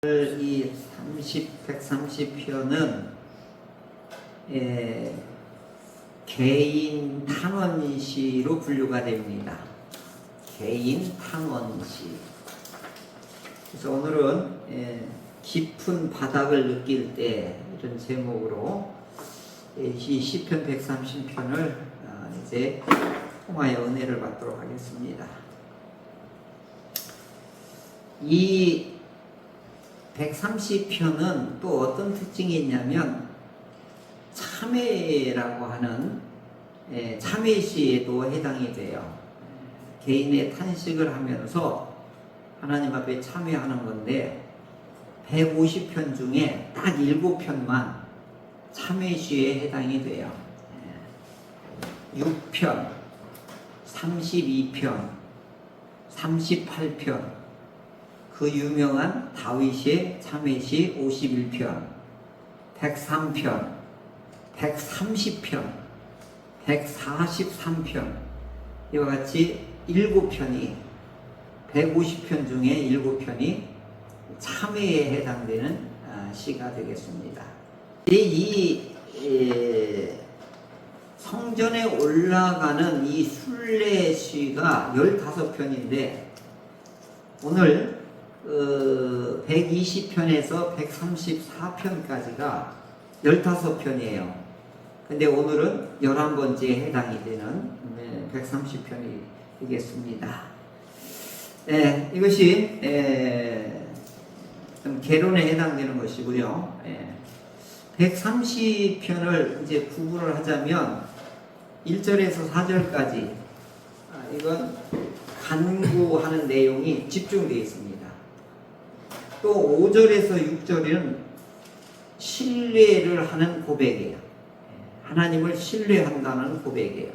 이 130편은 개인 탄원시로 분류가 됩니다. 개인 탄원시. 그래서 오늘은 깊은 바닥을 느낄 때 이런 제목으로 이 시편 130편을 이제 통하여 은혜를 받도록 하겠습니다. 이 130편은 또 어떤 특징이 있냐면 참회라고 하는 참회시에도 해당이 돼요. 개인의 탄식을 하면서 하나님 앞에 참회하는 건데 150편 중에 딱 7편만 참회시에 해당이 돼요. 6편, 32편, 38편, 그 유명한 다윗의 참회시 51편, 103편, 130편, 143편 이와 같이 7편이 150편 중에 7편이 참회에 해당되는 시가 되겠습니다. 이 성전에 올라가는 이 순례시가 15편인데 오늘 120편에서 134편까지가 15편이에요. 근데 오늘은 11번째에 해당이 되는 130편이 되겠습니다. 이것이 좀 개론에 해당되는 것이고요. 130편을 이제 구분을 하자면 1절에서 4절까지 이건 간구하는 내용이 집중되어 있습니다. 또 5절에서 6절은 신뢰를 하는 고백이에요. 하나님을 신뢰한다는 고백이에요.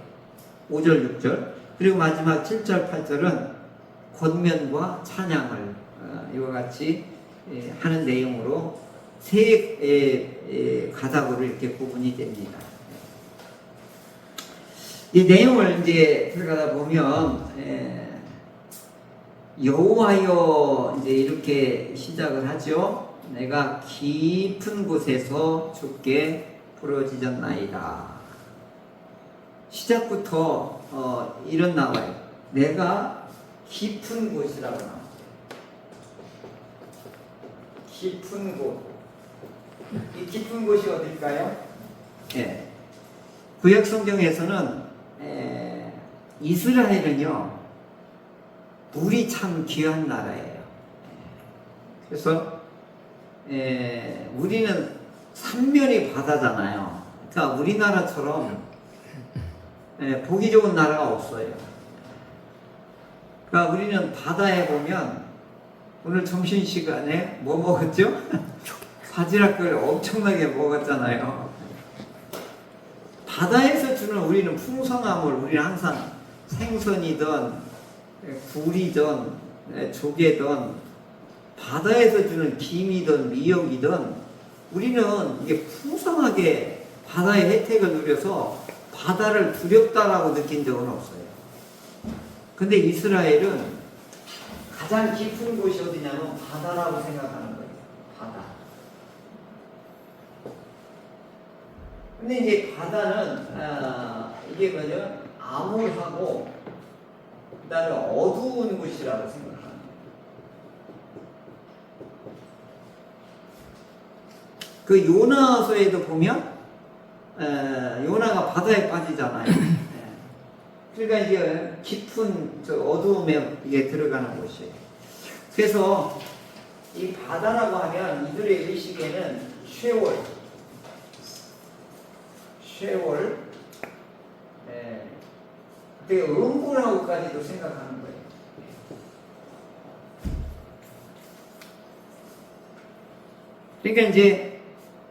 5절, 6절. 그리고 마지막 7절, 8절은 권면과 찬양을 이와 같이 하는 내용으로 세 가닥으로 이렇게 구분이 됩니다. 이 내용을 이제 들어가다 보면 여호와여 이제 이렇게 시작을 하죠. 내가 깊은 곳에서 주께 부르짖었나이다. 시작부터 이런 나와요. 내가 깊은 곳이라고 나와요. 깊은 곳. 이 깊은 곳이 어딜까요? 구약 성경에서는 이스라엘은요 물이 참 귀한 나라예요. 그래서 우리는 삼면이 바다잖아요. 그러니까 우리나라처럼 보기 좋은 나라가 없어요. 그러니까 우리는 바다에 보면 오늘 점심시간에 뭐 먹었죠? 바지락을 엄청나게 먹었잖아요. 바다에서 주는 우리는 풍성함을 우리는 항상 생선이든 굴이든 조개든 바다에서 주는 김이든 미역이든 우리는 이게 풍성하게 바다의 혜택을 누려서 바다를 두렵다라고 느낀 적은 없어요. 근데 이스라엘은 가장 깊은 곳이 어디냐면 바다라고 생각하는 거예요. 바다. 근데 이제 바다는 이게 뭐냐 암울하고 그 다음에 어두운 곳이라고 생각합니다. 그 요나서에도 보면 요나가 바다에 빠지잖아요. 그러니까 이제 깊은 저 어두움에 이게 들어가는 곳이에요. 그래서 이 바다라고 하면 이들의 의식에는 쉐월 되게 음부라고까지도 생각하는 거예요. 그러니까 이제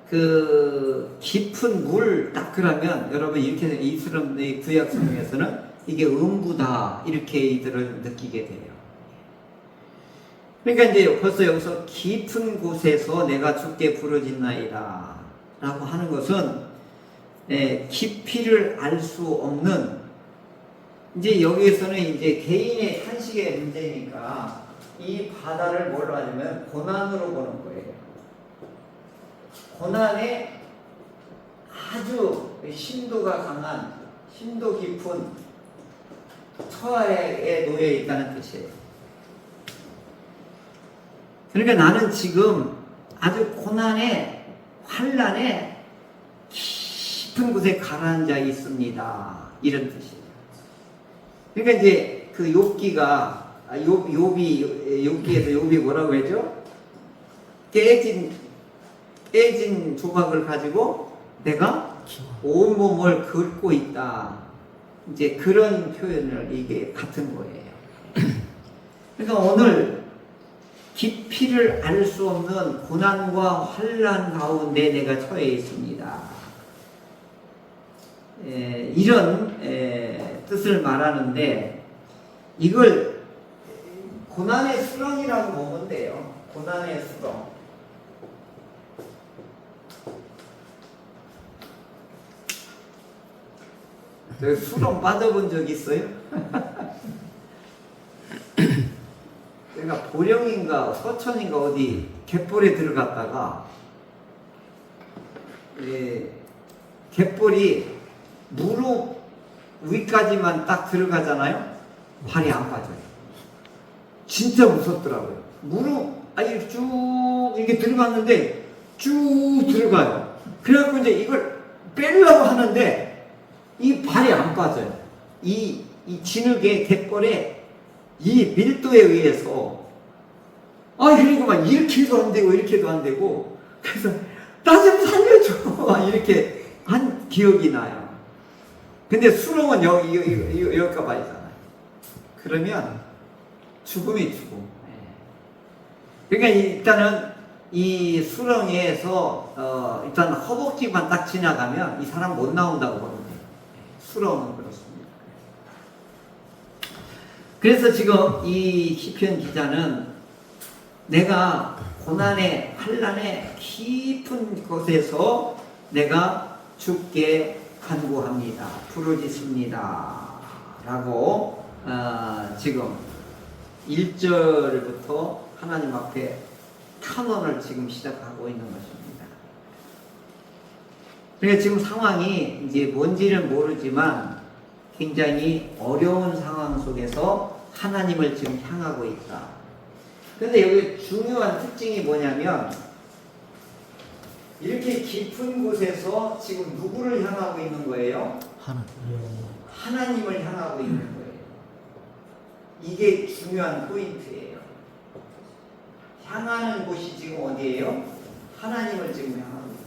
그 깊은 물 딱 그러면 여러분 이렇게 이스라엘 구약 성경에서는 이게 음부다 이렇게 이들을 느끼게 돼요. 그러니까 이제 벌써 여기서 깊은 곳에서 내가 주께 부르짖나이다 라고 하는 것은 깊이를 알 수 없는 이제 여기에서는 이제 개인의 탄식의 문제니까 이 바다를 뭘로 하냐면 고난으로 보는 거예요. 고난에 아주 심도가 강한, 심도 깊은 처하에 놓여 있다는 뜻이에요. 그러니까 나는 지금 아주 고난에, 환난에 깊은 곳에 가라앉아 있습니다. 이런 뜻이에요. 그러니까 이제 그 욥기가 욥기에서 욥이 뭐라고 했죠? 깨진 조각을 가지고 내가 온몸을 긁고 있다. 이제 그런 표현을 이게 같은 거예요. 그러니까 오늘 깊이를 알 수 없는 고난과 환난 가운데 내가 처해 있습니다. 이런 뜻을 말하는데 이걸 고난의 수렁이라고 보면 돼요. 고난의 수렁. 수렁 빠져본 적 있어요? 내가 보령인가 서천인가 어디 갯벌에 들어갔다가 갯벌이 무릎 위까지만 딱 들어가잖아요. 발이 안 빠져요. 진짜 무섭더라고요. 이렇게 쭉 이렇게 들어갔는데 쭉 들어가요. 그래갖고 이제 이걸 빼려고 하는데 이 발이 안 빠져요. 이 진흙의 갯벌에 이 밀도에 의해서 그리고 막 이렇게도 안 되고 이렇게도 안 되고 그래서 나 좀 살려줘 이렇게 한 기억이 나요. 근데 수렁은 여기가 있잖아요. 그러면 죽음이 죽음. 그러니까 일단은 이 수렁에서 일단 허벅지만 딱 지나가면 이 사람 못 나온다고 보는데 수렁은 그렇습니다. 그래서 지금 이 시편 기자는 내가 고난의 환난의 깊은 곳에서 내가 주께 간구합니다. 부르짖습니다. 라고 지금 1절부터 하나님 앞에 탄원을 지금 시작하고 있는 것입니다. 그러니까 지금 상황이 이제 뭔지는 모르지만 굉장히 어려운 상황 속에서 하나님을 지금 향하고 있다. 그런데 여기 중요한 특징이 뭐냐면 이렇게 깊은 곳에서 지금 누구를 향하고 있는 거예요? 하나님을 향하고 있는 거예요. 이게 중요한 포인트예요. 향하는 곳이 지금 어디예요? 하나님을 지금 향하고 있습니다.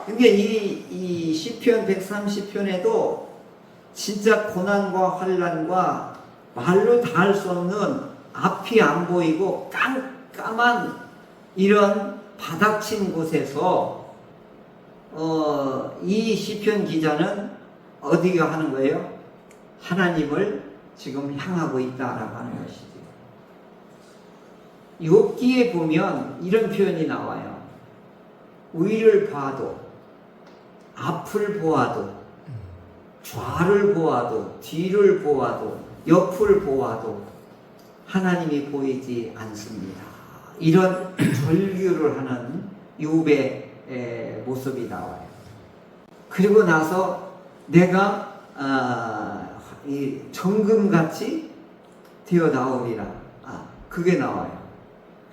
근데 이 시편 130편에도 진짜 고난과 환난과 말로 다 할 수 없는 앞이 안 보이고 깜깜한 이런 바닥친 곳에서 이 시편 기자는 어디가 하는 거예요? 하나님을 지금 향하고 있다라고 하는 것이죠. 욥기에 보면 이런 표현이 나와요. 위를 봐도 앞을 보아도 좌를 보아도 뒤를 보아도 옆을 보아도 하나님이 보이지 않습니다. 이런 절규를 하는 욥의 모습이 나와요. 그리고 나서 내가 이 정금같이 되어 나오리라. 그게 나와요.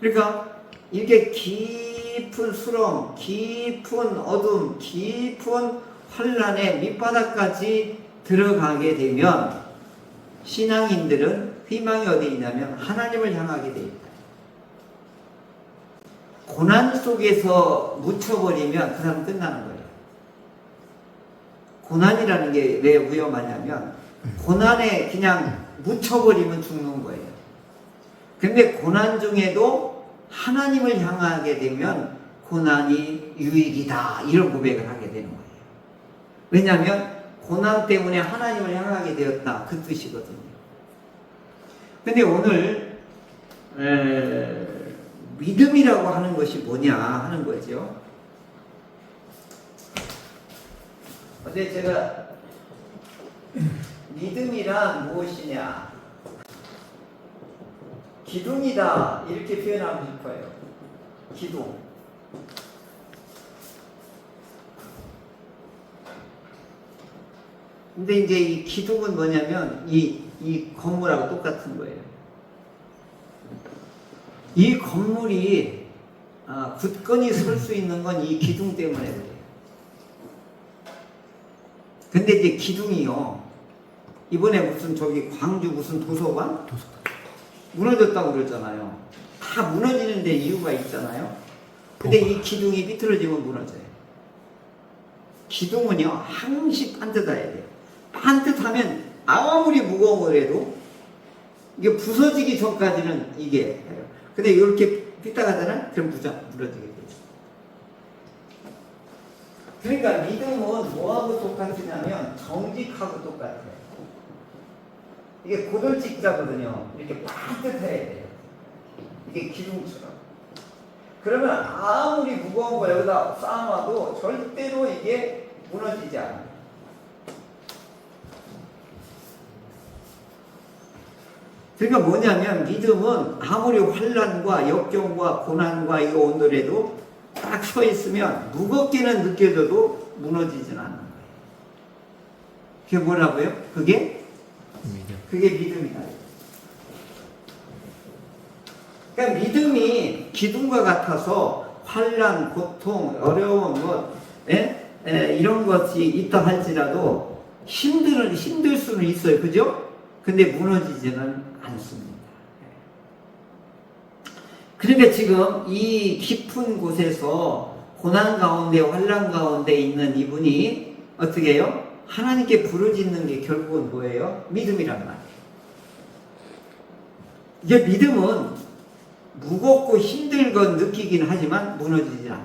그러니까 이렇게 깊은 수렁, 깊은 어둠, 깊은 환란의 밑바닥까지 들어가게 되면 신앙인들은 희망이 어디 있냐면 하나님을 향하게 돼 있다. 고난 속에서 묻혀버리면 그 사람 끝나는 거예요. 고난이라는 게 왜 위험하냐면 고난에 그냥 묻혀버리면 죽는 거예요. 근데 고난 중에도 하나님을 향하게 되면 고난이 유익이다 이런 고백을 하게 되는 거예요. 왜냐하면 고난 때문에 하나님을 향하게 되었다 그 뜻이거든요. 근데 오늘 믿음이라고 하는 것이 뭐냐 하는 거죠. 어제 제가 믿음이란 무엇이냐 기둥이다 이렇게 표현하고 싶어요. 기둥. 근데 이제 이 기둥은 뭐냐면 이 건물하고 똑같은 거예요. 이 건물이 굳건히 설 수 있는 건 이 기둥 때문에 그래요. 근데 이제 기둥이요. 이번에 무슨 저기 광주 무슨 도서관? 무너졌다고 그랬잖아요. 다 무너지는 데 이유가 있잖아요. 근데 이 기둥이 비틀어지면 무너져요. 기둥은요, 항시 반듯해야 돼요. 반듯하면 아무리 무거운 거라도 이게 부서지기 전까지는 이게 해요. 근데 이렇게 삐딱하잖아요? 그럼 무너지게 되죠. 그러니까 믿음은 뭐하고 똑같으냐면 정직하고 똑같아요. 이게 고들직자거든요. 이렇게 반듯해야 돼요. 이게 기둥처럼. 그러면 아무리 무거운 거 여기다 쌓아놔도 절대로 이게 무너지지 않아요. 그러니까 뭐냐면 믿음은 아무리 환난과 역경과 고난과 이거 온더라도 딱 서 있으면 무겁게는 느껴져도 무너지진 않는 거예요. 그게 뭐라고요? 그게 믿음이다. 그러니까 믿음이 기둥과 같아서 환난, 고통, 어려움, 이런 것이 있다 할지라도 힘들 수는 있어요. 그죠? 근데 무너지지는 않습니다. 그러니까 지금 이 깊은 곳에서 고난 가운데 환난 가운데 있는 이분이 어떻게 해요? 하나님께 부르짖는 게 결국은 뭐예요? 믿음이란 말이에요. 이게 믿음은 무겁고 힘들건 느끼긴 하지만 무너지지 않는 거예요.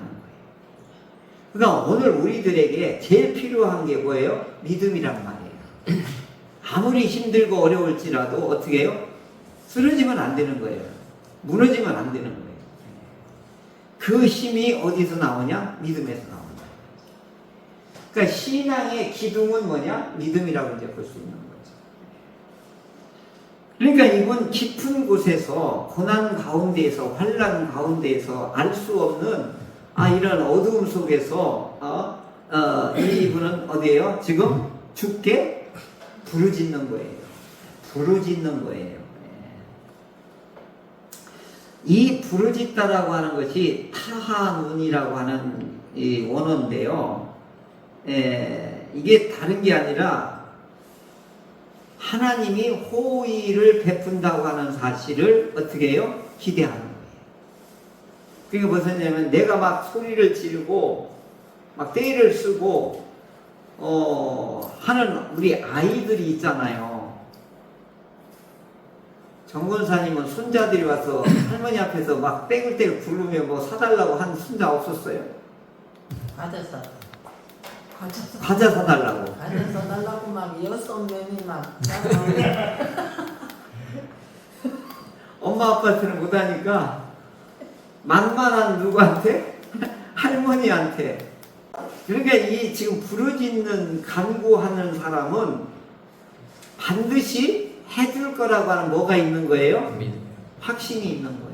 그러니까 오늘 우리들에게 제일 필요한 게 뭐예요? 믿음이란 말이에요. 아무리 힘들고 어려울지라도 어떻게 해요? 쓰러지면 안 되는 거예요. 무너지면 안 되는 거예요. 그 힘이 어디서 나오냐? 믿음에서 나온다. 그러니까 신앙의 기둥은 뭐냐? 믿음이라고 이제 볼 수 있는 거죠. 그러니까 이건 깊은 곳에서 고난 가운데에서 환난 가운데에서 알 수 없는 이런 어두움 속에서 이분은 어디에요? 지금 죽게 부르짖는 거예요. 부르짖는 거예요. 이 부르짖다라고 하는 것이 타하눈이라고 하는 이 원어인데요. 이게 다른 게 아니라 하나님이 호의를 베푼다고 하는 사실을 어떻게 해요? 기대하는 거예요. 그게 무엇이냐면 내가 막 소리를 지르고 막 떼를 쓰고 하는 우리 아이들이 있잖아요. 정권사님은 손자들이 와서 할머니 앞에서 막 떼굴떼굴 부르며 뭐 사달라고 한 손자 없었어요? 과자 사달라고. 과자 사달라고 막 6명이 막 엄마 아빠한테는 못하니까 만만한 누구한테? 할머니한테. 그러니까 이 지금 부르짖는 간구하는 사람은 반드시 해줄 거라고 하는 뭐가 있는 거예요? 확신이 있는 거예요.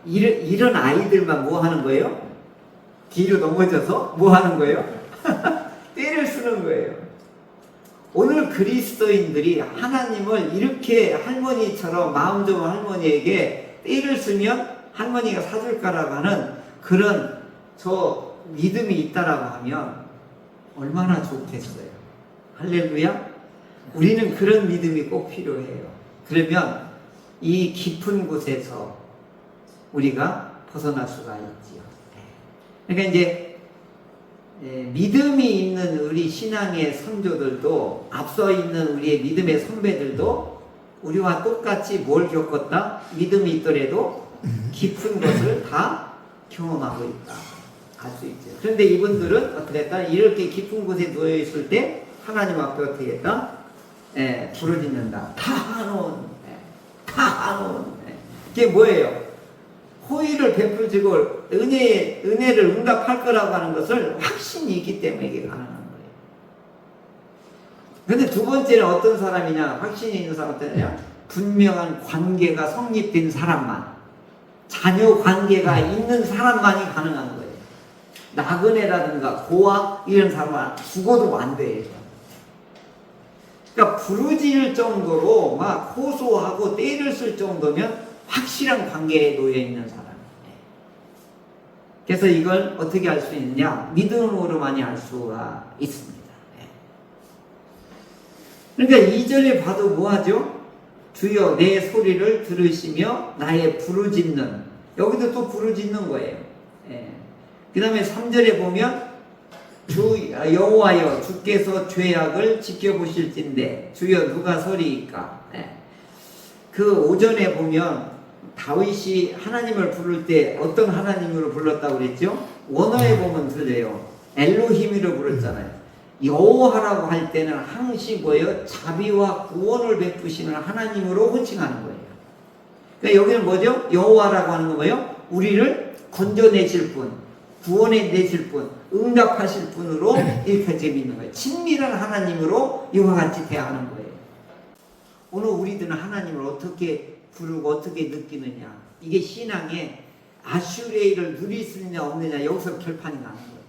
이런 아이들만 뭐 하는 거예요? 뒤로 넘어져서 뭐 하는 거예요? 떼를 쓰는 거예요. 오늘 그리스도인들이 하나님을 이렇게 할머니처럼 마음 좋은 할머니에게 떼를 쓰면 할머니가 사줄까라고 하는 그런 저 믿음이 있다라고 하면 얼마나 좋겠어요. 할렐루야. 우리는 그런 믿음이 꼭 필요해요. 그러면 이 깊은 곳에서 우리가 벗어날 수가 있지요. 그러니까 이제 믿음이 있는 우리 신앙의 선조들도 앞서 있는 우리의 믿음의 선배들도 우리와 똑같이 뭘 겪었다? 믿음이 있더라도 깊은 것을 다 경험하고 있다. 알 수 있죠. 그런데 이분들은 어떻게 했다? 이렇게 깊은 곳에 누워 있을 때 하나님 앞에 어떻게 했다? 부르짖는다. 타하논. 이게 뭐예요? 호의를 베풀지고 은혜를 응답할 거라고 하는 것을 확신이 있기 때문에 이게 가능한 거예요. 근데 두 번째는 어떤 사람이냐? 확신이 있는 사람은 어떠냐? 분명한 관계가 성립된 사람만, 자녀 관계가 있는 사람만이 가능한 거예요. 나그네라든가 고아 이런 사람은 죽어도 안 돼요. 그러니까 부르짖을 정도로 막 호소하고 때를 쓸 정도면 확실한 관계에 놓여 있는 사람이에요. 그래서 이걸 어떻게 알 수 있느냐? 믿음으로만이 알 수가 있습니다. 그러니까 2절에 봐도 뭐하죠? 주여 내 소리를 들으시며 나의 부르짖는, 여기도 또 부르짖는 거예요. 그 다음에 3절에 보면 여호와여 주께서 죄악을 지켜보실진대 주여 누가 소리이까. 그 오전에 보면 다윗이 하나님을 부를 때 어떤 하나님으로 불렀다고 그랬죠? 원어에 보면 들려요. 엘로힘이로 불렀잖아요. 여호와라고 할 때는 항시 뭐예요? 자비와 구원을 베푸시는 하나님으로 호칭하는 거예요. 그러니까 여기는 뭐죠? 여호와라고 하는 거 뭐예요? 우리를 건져내실 분, 구원해내실 분, 응답하실 분으로 이렇게 재밌는 거예요. 친밀한 하나님으로 이와 같이 대하는 거예요. 오늘 우리들은 하나님을 어떻게 부르고 어떻게 느끼느냐, 이게 신앙의 아슈레이를 누릴 수 있느냐 없느냐, 여기서 결판이 나는 거예요.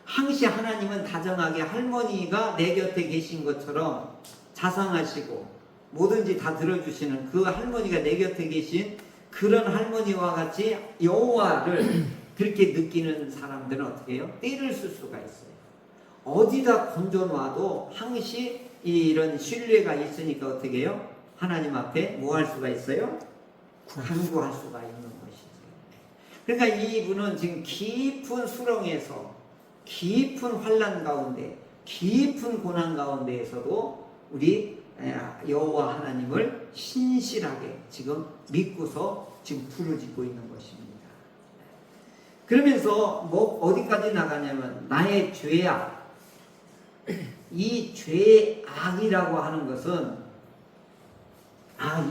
항시 하나님은 다정하게 할머니가 내 곁에 계신 것처럼 자상하시고 뭐든지 다 들어주시는 그 할머니가 내 곁에 계신 그런 할머니와 같이 여호와를 그렇게 느끼는 사람들은 어떻게 해요? 때를 쓸 수가 있어요. 어디다 건져놔도 항시 이런 신뢰가 있으니까 어떻게 해요? 하나님 앞에 뭐 할 수가 있어요? 간구할 수가 있는 것이죠. 그러니까 이분은 지금 깊은 수렁에서, 깊은 환난 가운데, 깊은 고난 가운데에서도 우리 여호와 하나님을 신실하게 지금 믿고서 지금 부르짖고 있는 것입니다. 그러면서 뭐 어디까지 나가냐면 나의 죄악, 이 죄악이라고 하는 것은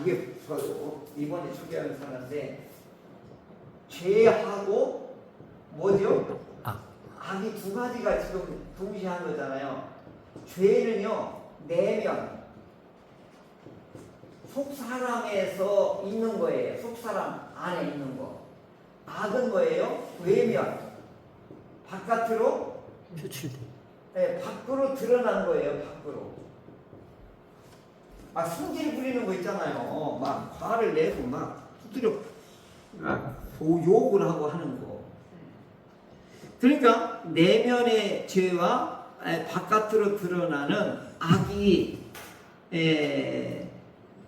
이게 이번에 소개하는 사람인데 죄하고 뭐죠? 악이 두 가지가 지금 동시에 한 거잖아요. 죄는요, 내면, 속사람에서 있는 거예요. 속사람 안에 있는 거. 악은 뭐예요? 외면, 바깥으로 표출돼. 네, 밖으로 드러난 거예요. 밖으로. 승질 부리는 거 있잖아요. 막 화를 내고 막 두드려 욕을 하고 하는 거. 그러니까 내면의 죄와 바깥으로 드러나는 악이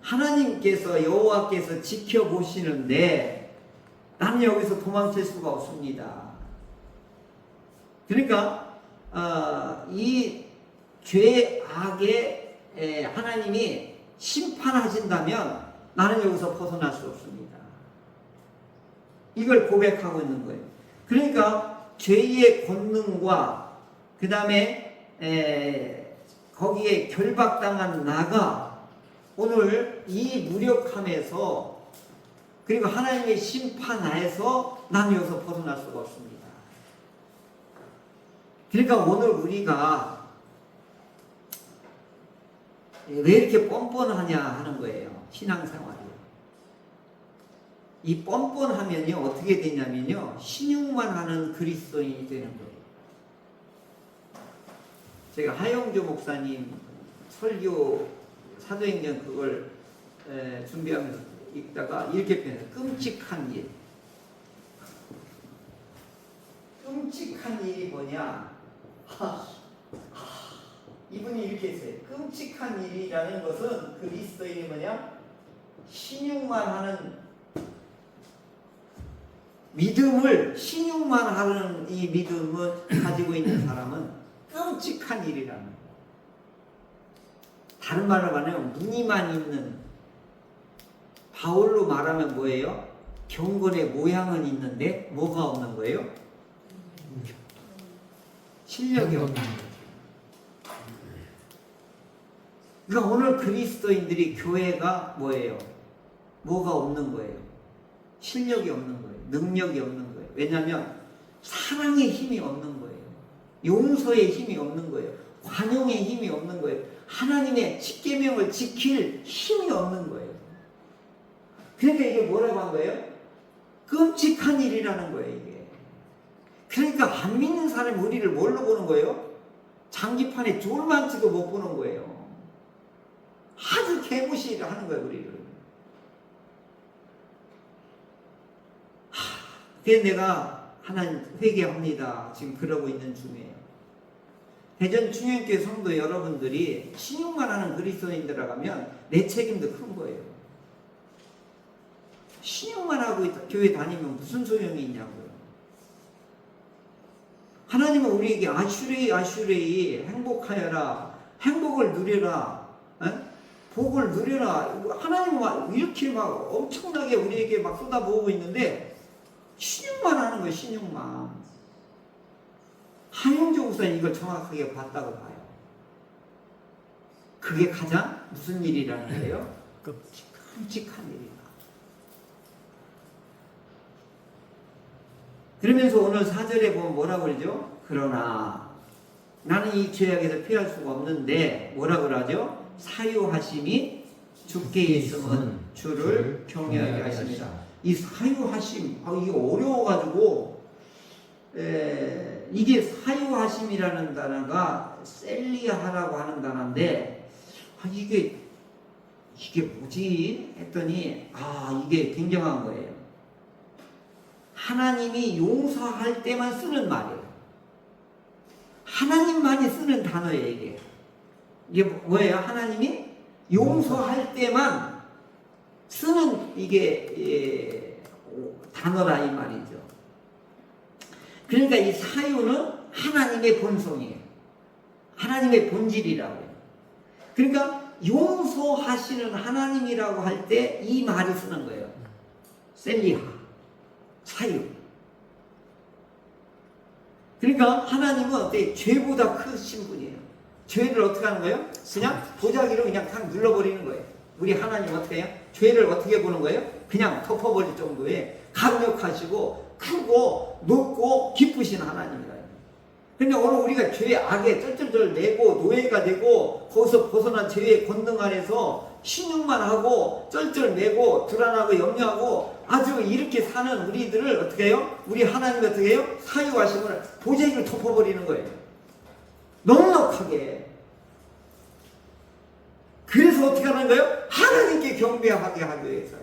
하나님께서, 여호와께서 지켜보시는데 나는 여기서 도망칠 수가 없습니다. 그러니까 이 죄악에 하나님이 심판하신다면 나는 여기서 벗어날 수 없습니다. 이걸 고백하고 있는 거예요. 그러니까 죄의 권능과 그 다음에 거기에 결박당한 나가 오늘 이 무력함에서, 그리고 하나님의 심판하에서 나는 여기서 벗어날 수가 없습니다. 그러니까 오늘 우리가 왜 이렇게 뻔뻔하냐 하는 거예요. 신앙생활이. 이 뻔뻔하면요 어떻게 되냐면요 신용만 하는 그리스도인이 되는 거예요. 제가 하영조 목사님 설교 사도행전 그걸 준비하면서 읽다가 이렇게 표현해요. 끔찍한 일. 끔찍한 일이 뭐냐? 이분이 이렇게 했어요. 끔찍한 일이라는 것은 그리스도인이 뭐냐? 신용만 하는, 믿음을 신용만 하는 이 믿음을 가지고 있는 사람은 끔찍한 일이라는 거예요. 다른 말로 말하면 무늬만 있는, 바울로 말하면 뭐예요? 경건의 모양은 있는데 뭐가 없는 거예요? 실력이 없는 거예요. 그러니까 오늘 그리스도인들이 교회가 뭐예요? 뭐가 없는 거예요? 실력이 없는 거예요. 능력이 없는 거예요. 왜냐하면 사랑의 힘이 없는 거예요. 용서의 힘이 없는 거예요. 관용의 힘이 없는 거예요. 하나님의 십계명을 지킬 힘이 없는 거예요. 그러니까 이게 뭐라고 한 거예요? 끔찍한 일이라는 거예요, 이게. 그러니까 안 믿는 사람이 우리를 뭘로 보는 거예요? 장기판에 졸만치도 못 보는 거예요. 아주 개무시를 하는 거예요, 우리를. 그래서 내가 하나님 회개합니다. 지금 그러고 있는 중이에요. 대전 충현교회 성도 여러분들이 신용만 하는 그리스도인들 가면 내 책임도 큰 거예요. 신용만 하고 교회 다니면 무슨 소용이 있냐고요. 하나님은 우리에게 아슈레이 행복하여라, 행복을 누려라, 복을 누려라. 하나님은 막 이렇게 막 엄청나게 우리에게 막 쏟아부으고 있는데 신용만 하는 거예요. 신용만. 한영조 목사님 이걸 정확하게 봤다고 봐요. 그게 가장 무슨 일이라는 거예요? 끔찍한 일이다. 그러면서 오늘 4절에 보면 뭐라고 그러죠? 그러나 나는 이 죄악에서 피할 수가 없는데 뭐라고 그러죠? 사유하심이 주께 있으면 주를 경외하게 하십니다. 이 사유하심, 이게 어려워가지고 이게 사유하심이라는 단어가 셀리하라고 하는 단어인데 이게 뭐지? 했더니 이게 굉장한 거예요. 하나님이 용서할 때만 쓰는 말이에요. 하나님만이 쓰는 단어예요, 이게. 이게 뭐예요? 하나님이 용서할 때만 쓰는 이게 단어라 이 말이죠. 그러니까 이 사유는 하나님의 본성이에요. 하나님의 본질이라고 해요. 그러니까 용서하시는 하나님이라고 할 때 이 말을 쓰는 거예요. 셀리하, 사유. 그러니까 하나님은 어때? 죄보다 크신 분이에요. 죄를 어떻게 하는 거예요? 그냥 도자기로 그냥 탁 눌러버리는 거예요. 우리 하나님 어떻게 해요? 죄를 어떻게 보는 거예요? 그냥 덮어버릴 정도의 강력하시고 크고 높고 기쁘신 하나님이다. 그런데 오늘 우리가 죄의 악에 쩔쩔쩔 내고 노예가 되고 거기서 벗어난 죄의 권능 아래서 신용만 하고 쩔쩔 매고 불안하고 염려하고 아주 이렇게 사는 우리들을 어떻게 해요? 우리 하나님이 어떻게 해요? 사유하심을 보재기를 덮어버리는 거예요. 넉넉하게. 그래서 어떻게 하는 거예요? 하나님께 경배하게 하기 위해서.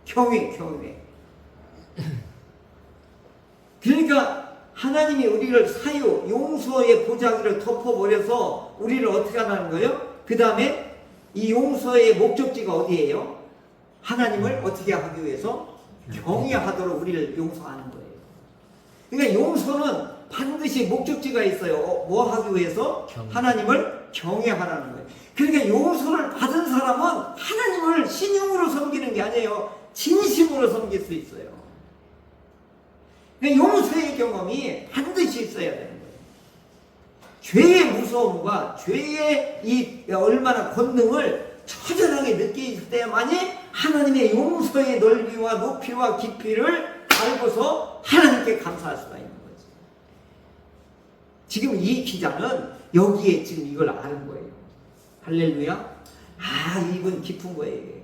경외. 그러니까 하나님이 우리를 사유, 용서의 보자기를 덮어버려서 우리를 어떻게 하는 거예요? 그 다음에 이 용서의 목적지가 어디예요? 하나님을 어떻게 하기 위해서? 경외하도록 우리를 용서하는 거예요. 그러니까 용서는 반드시 목적지가 있어요. 뭐 하기 위해서? 하나님을 경외하라는 거예요. 그러니까 용서를 받은 사람은 하나님을 신용으로 섬기는 게 아니에요. 진심으로 섬길 수 있어요. 그러니까 용서의 경험이 반드시 있어야 되는 거예요. 죄의 무서움과 죄의 이 얼마나 권능을 처절하게 느낄 때만이 하나님의 용서의 넓이와 높이와 깊이를 알고서 하나님께 감사할 수가 있는 거죠. 지금 이 기자는 여기에 지금 이걸 아는 거예요. 할렐루야. 이건 깊은 거예요. 이게.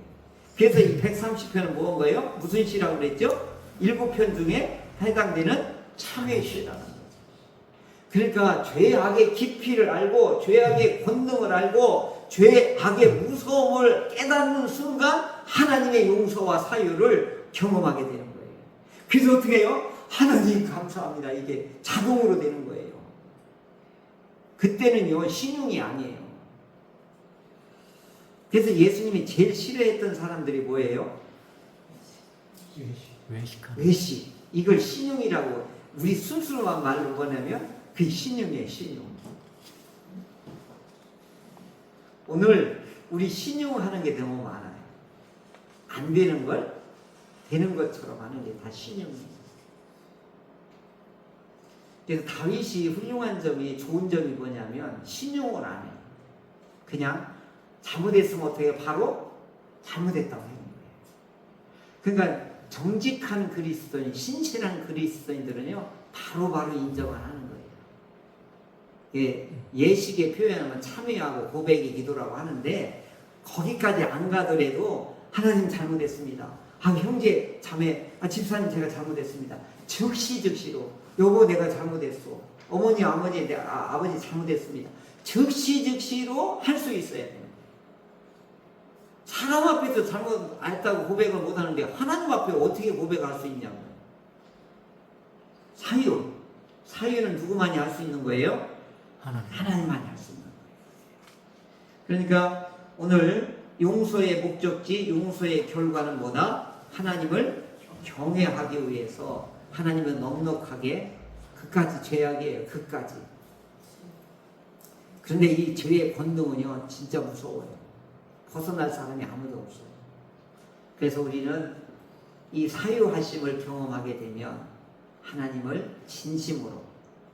그래서 이 130편은 뭔 거예요? 무슨 시라고 그랬죠? 7편 중에 해당되는 참회 시라는 거죠. 그러니까 죄악의 깊이를 알고 죄악의 권능을 알고 죄악의 무서움을 깨닫는 순간 하나님의 용서와 사유를 경험하게 되는 거예요. 그래서 어떻게 해요? 하나님 감사합니다. 이게 자동으로 되는 거예요. 그때는요 신용이 아니에요. 그래서 예수님이 제일 싫어했던 사람들이 뭐예요? 외식. 이걸 신용이라고 우리 순수한 말로 뭐냐면 그게 신용이에요. 신용. 오늘 우리 신용하는 게 너무 많아요. 안 되는 걸 되는 것처럼 하는 게 다 신용이에요. 그래서 다윗이 훌륭한 점이 좋은 점이 뭐냐면 신용을 안 해요. 그냥 잘못했으면 어떻게 바로 잘못했다고 하는 거예요. 그러니까 정직한 그리스도인, 신실한 그리스도인들은요 바로바로 인정을 하는 거예요. 예식에 표현하면 참여하고 고백이 기도라고 하는데 거기까지 안 가더라도 하나님 잘못했습니다. 아 형제 자매 집사님 제가 잘못했습니다. 즉시즉시로 여보 내가 잘못했어. 어머니 아버지 아버지 잘못했습니다. 즉시즉시로 할 수 있어야 돼요. 사람 앞에서 잘못했다고 고백을 못하는데 하나님 앞에 어떻게 고백할 수 있냐고요. 사유는 누구만이 할 수 있는 거예요? 하나님만이 할 수 있는 거예요. 그러니까 오늘 용서의 목적지, 용서의 결과는 뭐다? 하나님을 경외하기 위해서 하나님은 넉넉하게 그까지 죄악이에요. 그까지. 그런데 이 죄의 권능은요 진짜 무서워요. 벗어날 사람이 아무도 없어요. 그래서 우리는 이 사유하심을 경험하게 되면 하나님을 진심으로,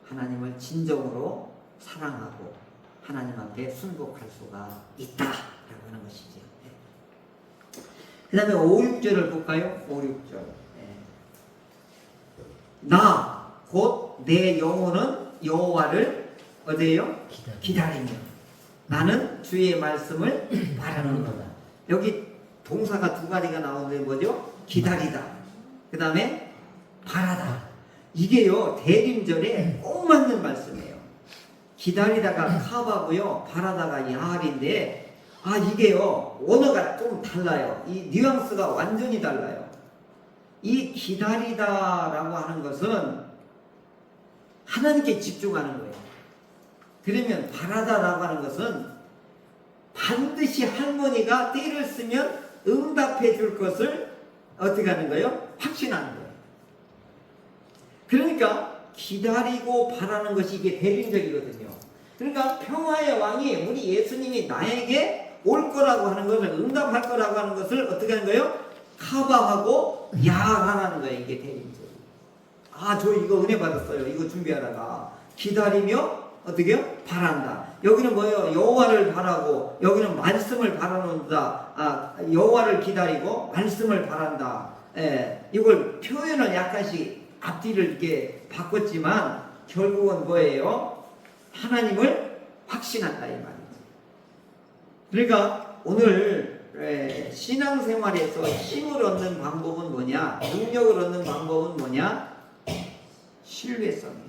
하나님을 진정으로 사랑하고 하나님 앞에 순복할 수가 있다라고 하는 것이죠. 그 다음에 5, 6절을 볼까요? 5, 6절. 나 곧 내 영혼은 여호와를 어디에요? 기다리며 나는 주의 말씀을 바라는도다. 여기 동사가 두 가지가 나오는데 뭐죠? 기다리다. 그 다음에 바라다. 이게요 대림절에 꼭 맞는 말씀이에요. 기다리다가 카바고요, 바라다가 야할인데 이게요 언어가 좀 달라요. 이 뉘앙스가 완전히 달라요. 이 기다리다라고 하는 것은 하나님께 집중하는 거예요. 그러면 바라다라고 하는 것은 반드시 할머니가 때를 쓰면 응답해 줄 것을 어떻게 하는 거예요? 확신하는 거예요. 그러니까 기다리고 바라는 것이 이게 대림적이거든요. 그러니까 평화의 왕이 우리 예수님이 나에게 올 거라고 하는 것을, 응답할 거라고 하는 것을 어떻게 하는 거예요? 커버하고 야하라는 거예요. 이게 대림적. 저 이거 은혜 받았어요. 이거 준비하다가 기다리며 어떻게 해요? 바란다. 여기는 뭐예요? 여호와를 바라고, 여기는 말씀을 바라는다. 여호와를 기다리고 말씀을 바란다. 이걸 표현을 약간씩 앞뒤를 이렇게 바꿨지만 결국은 뭐예요? 하나님을 확신한다 이 말이지. 그러니까 오늘 신앙생활에서 힘을 얻는 방법은 뭐냐? 능력을 얻는 방법은 뭐냐? 신뢰성이에요.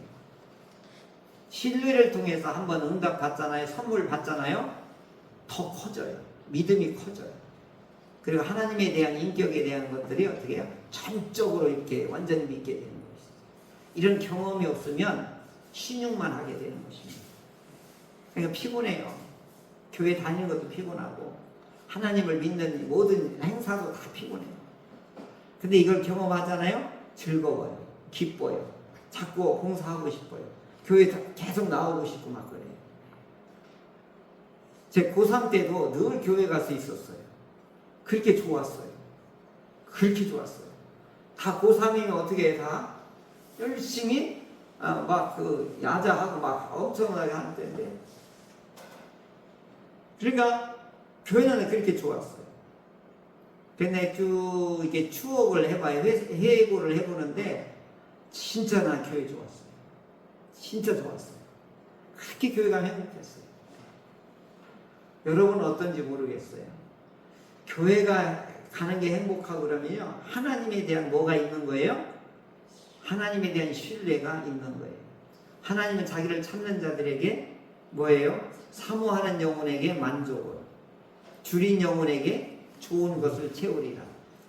신뢰를 통해서 한번 응답 받잖아요. 선물 받잖아요. 더 커져요. 믿음이 커져요. 그리고 하나님에 대한 인격에 대한 것들이 어떻게 해요? 전적으로 이렇게 완전히 믿게 되는 것이죠. 이런 경험이 없으면 신용만 하게 되는 것입니다. 그러니까 피곤해요. 교회 다니는 것도 피곤하고 하나님을 믿는 모든 행사도 다 피곤해요. 근데 이걸 경험하잖아요. 즐거워요. 기뻐요. 자꾸 봉사하고 싶어요. 교회 계속 나오고 싶고 막 그래요. 제 고3 때도 늘 교회 가서 있었어요. 그렇게 좋았어요. 그렇게 좋았어요. 다 고3이면 어떻게 해? 다 열심히 막 그 야자하고 막 엄청나게 하는 때인데, 그러니까 교회는 그렇게 좋았어요. 근데 쭉 이렇게 추억을 해봐요. 회고를 해보는데 진짜 나 교회 좋았어요. 진짜 좋았어요. 그렇게 교회가 행복했어요. 여러분은 어떤지 모르겠어요. 교회가 가는 게 행복하고 그러면요, 하나님에 대한 뭐가 있는 거예요? 하나님에 대한 신뢰가 있는 거예요. 하나님은 자기를 찾는 자들에게 뭐예요? 사모하는 영혼에게 만족을, 줄인 영혼에게 좋은 것을 채우리라.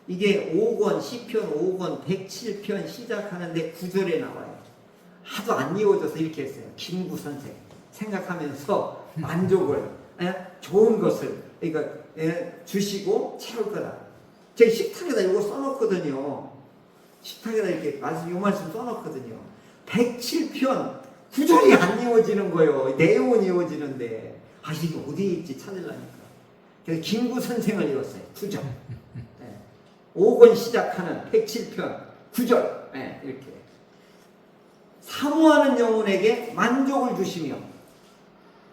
이게 5권, 시편 5권 107편 시작하는데 9절에 나와요. 하도 안 이루어져서 이렇게 했어요. 김구 선생 생각하면서 만족을, 좋은 것을 그러니까 주시고 채울 거다. 제가 식탁에다 이거 써놓거든요. 식탁에다 이렇게 요 말씀 써놓거든요. 107편 9절이 안 이루어지는 거예요. 내용은 이루어지는데 이게 어디에 있지 찾으려니까. 그래서 김구 선생을 읽었어요. 9절. 5권 시작하는 107편 9절. 이렇게. 사모하는 영혼에게 만족을 주시며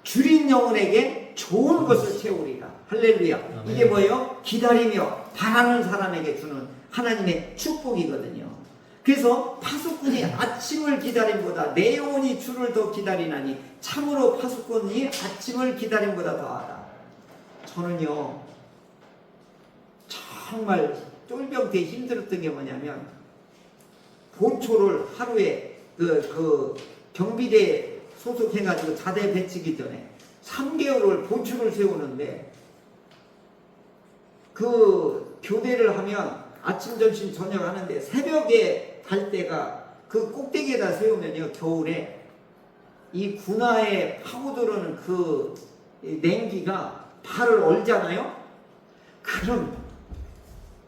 줄인 영혼에게 좋은 것을 채우리라. 할렐루야. 이게 뭐예요? 기다리며 바라는 사람에게 주는 하나님의 축복이거든요. 그래서 파수꾼이 아침을 기다림보다 내 영혼이 주를 더 기다리나니 참으로 파수꾼이 아침을 기다림보다 더하다. 저는요 정말 쫄병 때 힘들었던 게 뭐냐면 본초를 하루에 그 경비대 소속해가지고 자대 배치기 전에 3개월을 본초를 세우는데 그 교대를 하면 아침, 점심, 저녁 하는데 새벽에 갈 때가 그 꼭대기에다 세우면요 겨울에 이 군화에 파고들어오는 그 냉기가 발을 얼잖아요. 그럼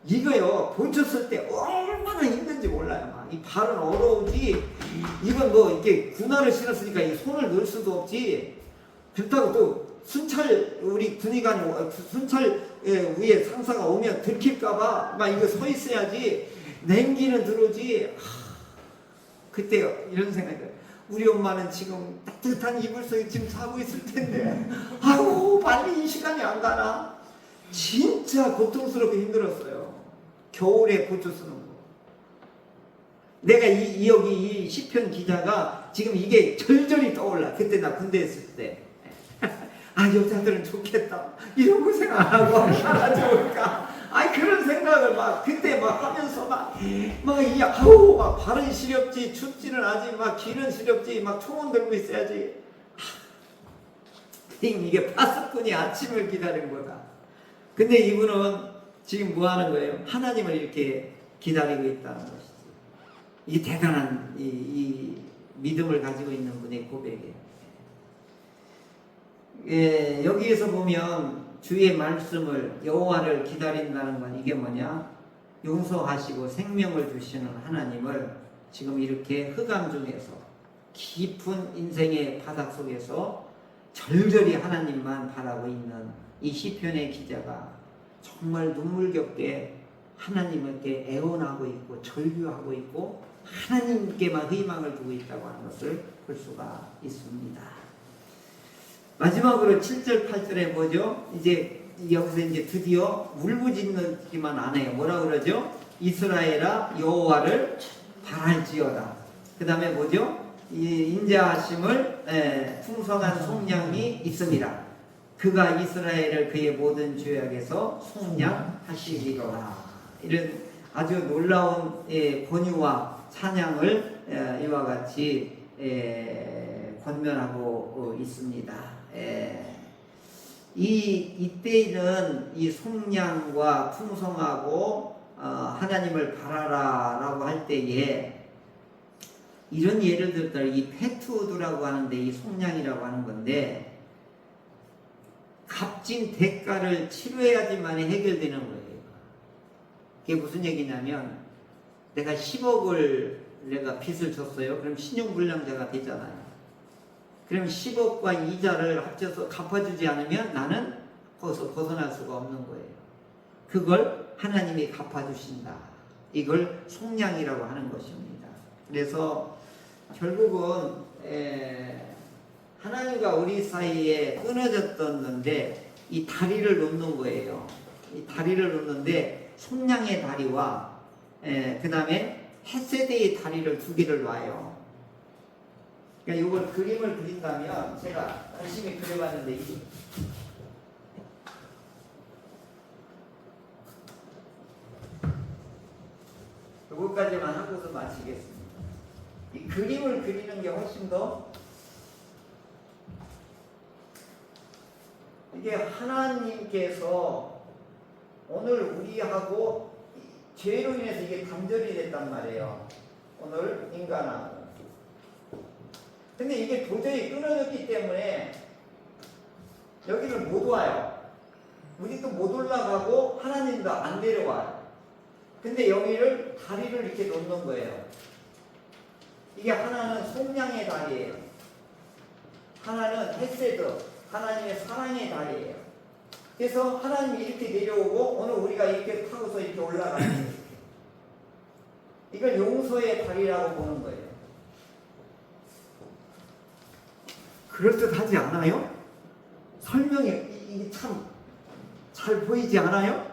이거요 본초 쓸 때 얼마나 힘든지 몰라요. 막 이 발은 얼어오지. 이건 뭐 이렇게 군화를 신었으니까 이 손을 넣을 수도 없지. 그렇다고 또 순찰 우리 군의관 순찰 위에 상사가 오면 들킬까봐 막 이거 서 있어야지. 냉기는 들어오지. 그때 이런 생각이 들어요. 우리 엄마는 지금 따뜻한 이불 속에 지금 자고 있을 텐데 아우 빨리 이 시간이 안 가나. 진짜 고통스럽게 힘들었어요. 겨울에 고쳐 쓰는 거. 내가 여기 이 시편 기자가 지금 이게 절절히 떠올라. 그때 나 군대 있을 때. 아 여자들은 좋겠다. 이런 거 생각 안 하고 얼마나 좋을까. 아 그런 생각을 막 그때 막 하면서 막이 아우 막 발은 시렵지 춥지는 않지 막 귀는 시렵지 막 총은 들고 있어야지. 이게 파수꾼이 아침을 기다린 거다. 근데 이분은 지금 뭐 하는 거예요? 하나님을 이렇게 기다리고 있다는 것이지. 이 대단한 이 믿음을 가지고 있는 분의 고백이에요. 예, 여기에서 보면 주의 말씀을 여호와를 기다린다는 건 이게 뭐냐? 용서하시고 생명을 주시는 하나님을 지금 이렇게 흑암 중에서 깊은 인생의 바닥 속에서 절절히 하나님만 바라고 있는 이 시편의 기자가 정말 눈물겹게 하나님께 애원하고 있고 절규하고 있고 하나님께만 희망을 두고 있다고 하는 것을 볼 수가 있습니다. 마지막으로 7절 8절에 뭐죠? 이제 여기서 이제 드디어 울부짖기만 안 해요. 뭐라 그러죠? 이스라엘아 여호와를 바랄지어다. 그 다음에 뭐죠? 이 인자하심을 풍성한 속량이 있습니다. 그가 이스라엘을 그의 모든 죄악에서 속량하시리로다. 이런 아주 놀라운 권유와 찬양을 이와 같이 권면하고 있습니다. 이때는 이 속량과 풍성하고 하나님을 바라라라고 할 때에 이런 예를 들었다. 이 패투드라고 하는데 이 속량이라고 하는 건데 값진 대가를 치료해야지만 해결되는 거예요. 그게 무슨 얘기냐면 내가 10억을 내가 빚을 졌어요. 그럼 신용불량자가 되잖아요. 그럼 10억과 이자를 합쳐서 갚아주지 않으면 나는 거기서 벗어날 수가 없는 거예요. 그걸 하나님이 갚아주신다. 이걸 속량이라고 하는 것입니다. 그래서 결국은 하나님과 우리 사이에 끊어졌던 건데 이 다리를 놓는 거예요. 이 다리를 놓는데 속량의 다리와 그 다음에 헷세대의 다리를 두 개를 놔요. 그러니까 이걸 그림을 그린다면 제가 열심히 그려봤는데 이것까지만 하고서 마치겠습니다. 이 그림을 그리는 게 훨씬 더 이게 하나님께서 오늘 우리하고 죄로 인해서 이게 단절이 됐단 말이에요. 오늘 인간하고. 근데 이게 도저히 끊어졌기 때문에 여기를 못 와요. 우리도 못 올라가고 하나님도 안 내려와요. 근데 여기를 다리를 이렇게 놓는 거예요. 이게 하나는 속량의 다리예요. 하나는 헤세드, 하나님의 사랑의 다리예요. 그래서 하나님이 이렇게 내려오고 오늘 우리가 이렇게 타고서 이렇게 올라가는 거예요. 이걸 용서의 다리라고 보는 거예요. 그럴듯하지 않아요? 설명이 이게 참 잘 보이지 않아요?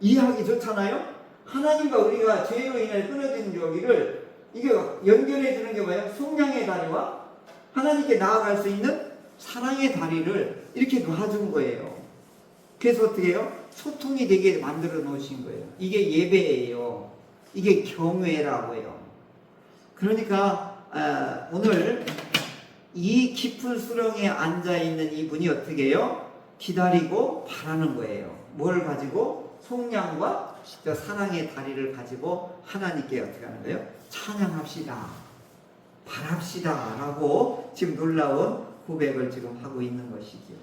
이해하기 좋잖아요? 하나님과 우리가 죄로 인해 끊어진 여기를 다리를 이게 연결해 주는 게 뭐예요? 속량의 다리와 하나님께 나아갈 수 있는 사랑의 다리를 이렇게 놔준 거예요. 그래서 어떻게 해요? 소통이 되게 만들어 놓으신 거예요. 이게 예배예요. 이게 경외라고 해요. 그러니까 오늘 이 깊은 수렁에 앉아있는 이분이 어떻게 해요? 기다리고 바라는 거예요. 뭘 가지고? 속량과 저 사랑의 다리를 가지고 하나님께 어떻게 하는 거예요? 찬양합시다. 바랍시다. 라고 지금 놀라운 고백을 지금 하고 있는 것이죠.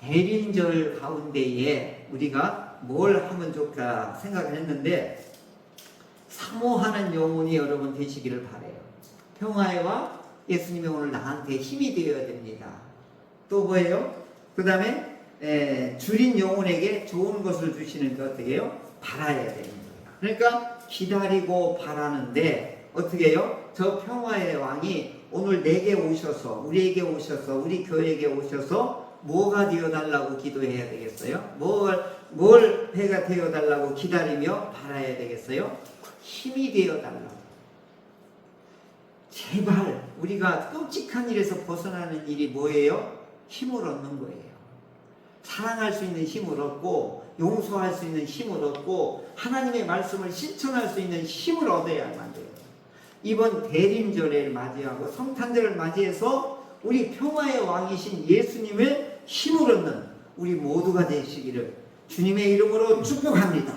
대림절 가운데에 우리가 뭘 하면 좋을까 생각을 했는데 사모하는 영혼이 여러분 되시기를 바라요. 평화의 왕 예수님이 오늘 나한테 힘이 되어야 됩니다. 또 뭐예요? 그 다음에 줄인 영혼에게 좋은 것을 주시는 게 어떻게 해요? 바라야 되는 거예요. 그러니까 기다리고 바라는데 어떻게 해요? 저 평화의 왕이 오늘 내게 오셔서 우리에게 오셔서 우리 교회에게 오셔서 뭐가 되어달라고 기도해야 되겠어요? 뭘 해가 되어달라고 기다리며 바라야 되겠어요? 힘이 되어달라고. 제발 우리가 끔찍한 일에서 벗어나는 일이 뭐예요? 힘을 얻는 거예요. 사랑할 수 있는 힘을 얻고 용서할 수 있는 힘을 얻고 하나님의 말씀을 실천할 수 있는 힘을 얻어야만 돼요. 이번 대림절을 맞이하고 성탄절을 맞이해서 우리 평화의 왕이신 예수님의 힘을 얻는 우리 모두가 되시기를 주님의 이름으로 축복합니다.